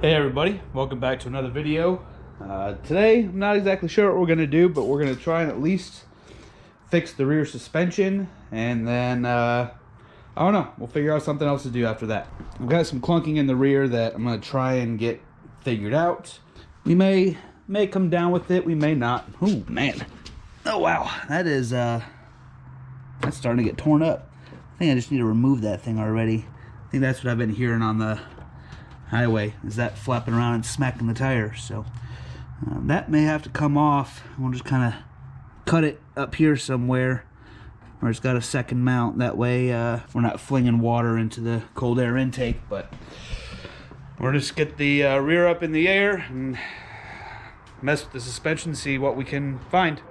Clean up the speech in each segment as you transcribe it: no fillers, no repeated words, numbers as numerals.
Hey everybody, welcome back to another video. Today, I'm not exactly sure what we're going to do, but we're going to try and at least fix the rear suspension, and then, I don't know, we'll figure out something else to do after that. I've got some clunking in the rear that I'm going to try and get figured out. We may come down with it, we may not. Oh man, oh wow, that is, that's starting to get torn up. I think I just need to remove that thing already. I think that's what I've been hearing on the highway, is that flapping around and smacking the tire. So that may have to come off. We'll just kind of cut it up here somewhere where it's got a second mount. That way we're not flinging water into the cold air intake. But we'll just get the rear up in the air and mess with the suspension, see what we can find.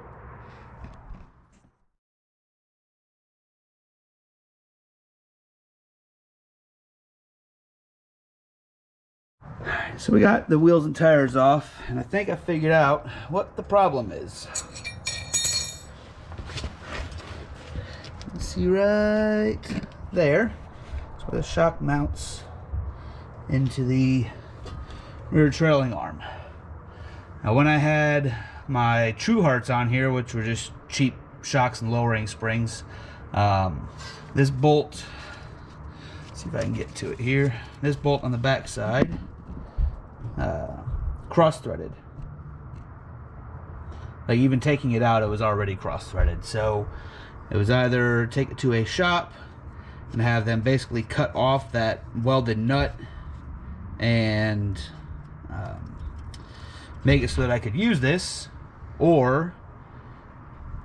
So we got the wheels and tires off, and I think I figured out what the problem is. You see right there, that's where the shock mounts into the rear trailing arm. Now when I had my True Hearts on here, which were just cheap shocks and lowering springs, this bolt, let's see if I can get to it here, this bolt on the back side cross-threaded. Like even taking it out, it was already cross-threaded. So it was either take it to a shop and have them basically cut off that welded nut and make it so that I could use this, or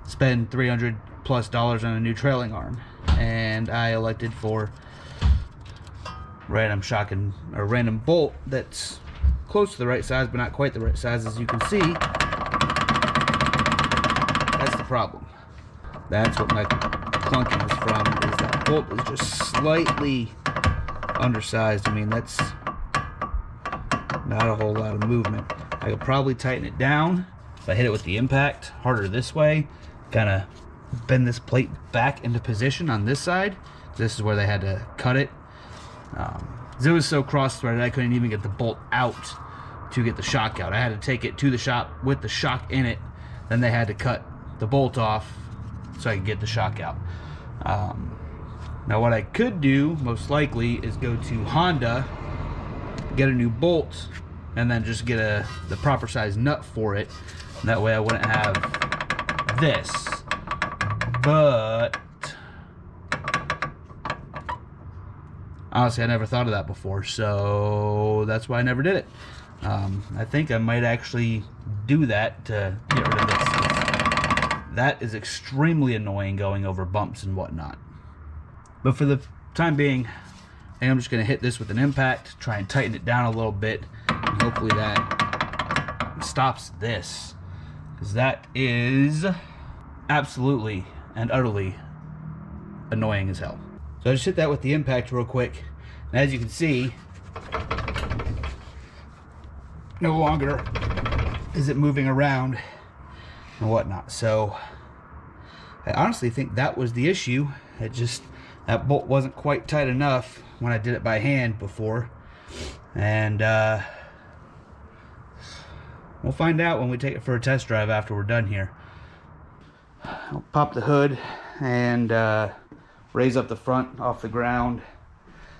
spend $300+ on a new trailing arm. And I elected for random shock and a random bolt that's close to the right size, but not quite the right size. As you can see, that's the problem. That's what my clunking is from, is that bolt is just slightly undersized. I mean, that's not a whole lot of movement. I could probably tighten it down if I hit it with the impact harder this way, kind of bend this plate back into position on this side. This is where they had to cut it. It was so cross-threaded I couldn't even get the bolt out to get the shock out. I had to take it to the shop with the shock in it, then they had to cut the bolt off so I could get the shock out. Now what I could do most likely is go to Honda, get a new bolt, and then just get the proper size nut for it. And that way I wouldn't have this. But honestly, I never thought of that before, so that's why I never did it. I think I might actually do that to get rid of this. That is extremely annoying going over bumps and whatnot. But for the time being, I think I'm just going to hit this with an impact, try and tighten it down a little bit, and hopefully that stops this. Because that is absolutely and utterly annoying as hell. So I just hit that with the impact real quick, and as you can see, no longer is it moving around and whatnot. So I honestly think that was the issue. It just, that bolt wasn't quite tight enough when I did it by hand before, and we'll find out when we take it for a test drive after we're done here. I'll pop the hood and raise up the front off the ground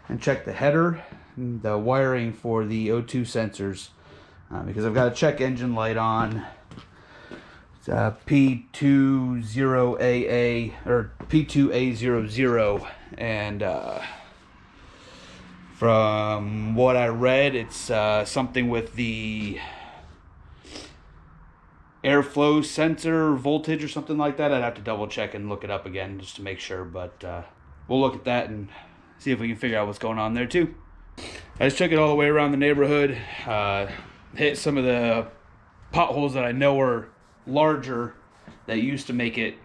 and check the header and the wiring for the O2 sensors, because I've got a check engine light on. It's P20AA or P2A00, and from what I read, it's something with the airflow sensor voltage or something like that. I'd have to double check and look it up again just to make sure, but we'll look at that and see if we can figure out what's going on there too. I just took it all the way around the neighborhood, hit some of the potholes that I know are larger that used to make it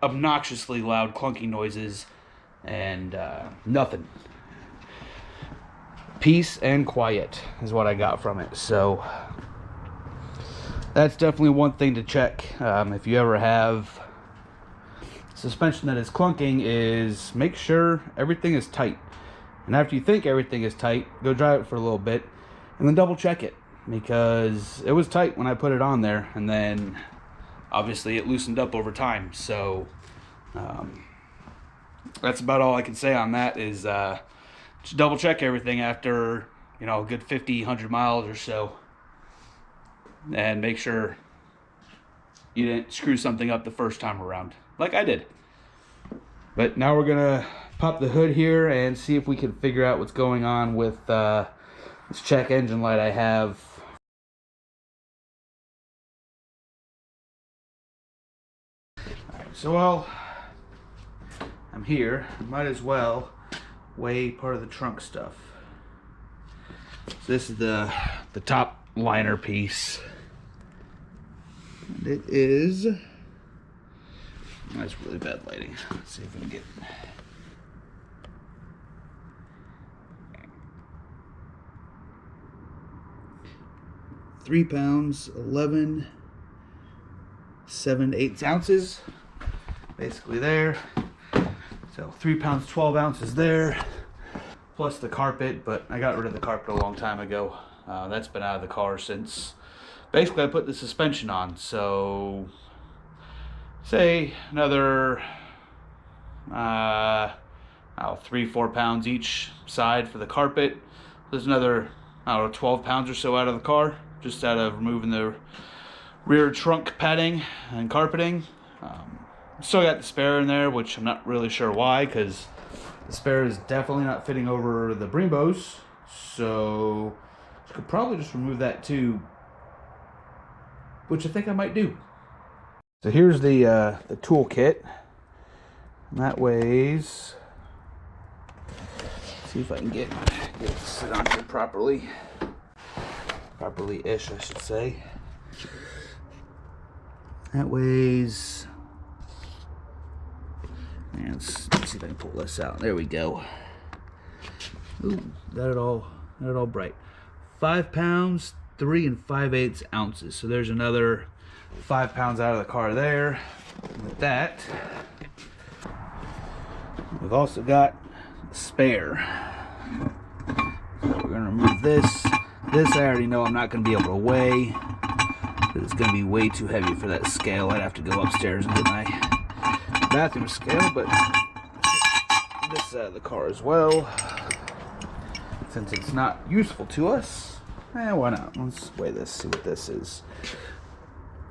obnoxiously loud clunky noises, and nothing. Peace and quiet is what I got from it. So that's definitely one thing to check if you ever have suspension that is clunking, is make sure everything is tight. And after you think everything is tight, go drive it for a little bit and then double check it, because it was tight when I put it on there, and then obviously it loosened up over time. So that's about all I can say on that, is just double check everything after, you know, a good 50, 100 miles or so, and make sure you didn't screw something up the first time around, like I did. But now we're gonna pop the hood here and see if we can figure out what's going on with this check engine light I have. Alright, so while I'm here, I might as well weigh part of the trunk stuff. So this is the top liner piece. And it is, that's really bad lighting. Let's see if we can get 3 pounds 11.7 ounces basically there. So 3 pounds 12 ounces there, plus the carpet, but I got rid of the carpet a long time ago. That's been out of the car since basically I put the suspension on. So say another 3-4 pounds each side for the carpet. There's another, I don't know, 12 pounds or so out of the car, just out of removing the rear trunk padding and carpeting. Still got the spare in there, which I'm not really sure why, because the spare is definitely not fitting over the Brimbos. So I could probably just remove that too, which I think I might do. So here's the tool kit. And that weighs, see if I can get it to sit on here properly-ish, I should say. That weighs, and let's see if I can pull this out. There we go. Ooh, got it all bright. 5 pounds 3 5/8 ounces. So there's another 5 pounds out of the car there. With that, we've also got the spare. So we're gonna remove this. This I already know I'm not gonna be able to weigh, because it's gonna be way too heavy for that scale. I'd have to go upstairs and get my bathroom scale, but this out of the car as well, since it's not useful to us. Why not? Let's weigh this, see what this is.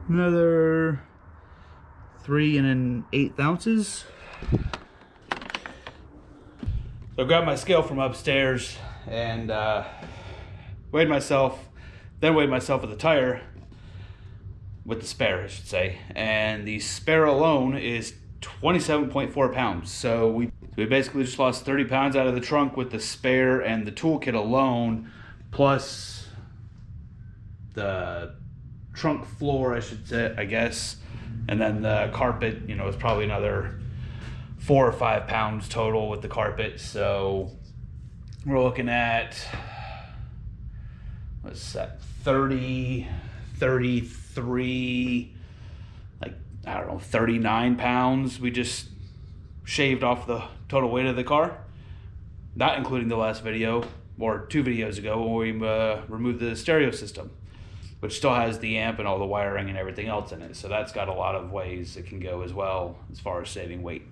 Another 3 1/8 ounces. So I grabbed my scale from upstairs and weighed myself, then weighed myself with the tire, with the spare I should say, and the spare alone is 27.4 pounds. So we basically just lost 30 pounds out of the trunk with the spare and the toolkit alone, plus the trunk floor, I should say, I guess, and then the carpet, you know, is probably another 4 or 5 pounds total with the carpet. So we're looking at, what's that, 30, 33, like, I don't know, 39 pounds we just shaved off the total weight of the car, not including the last video, or 2 videos ago, when we removed the stereo system, which still has the amp and all the wiring and everything else in it. So that's got a lot of ways it can go as well as far as saving weight.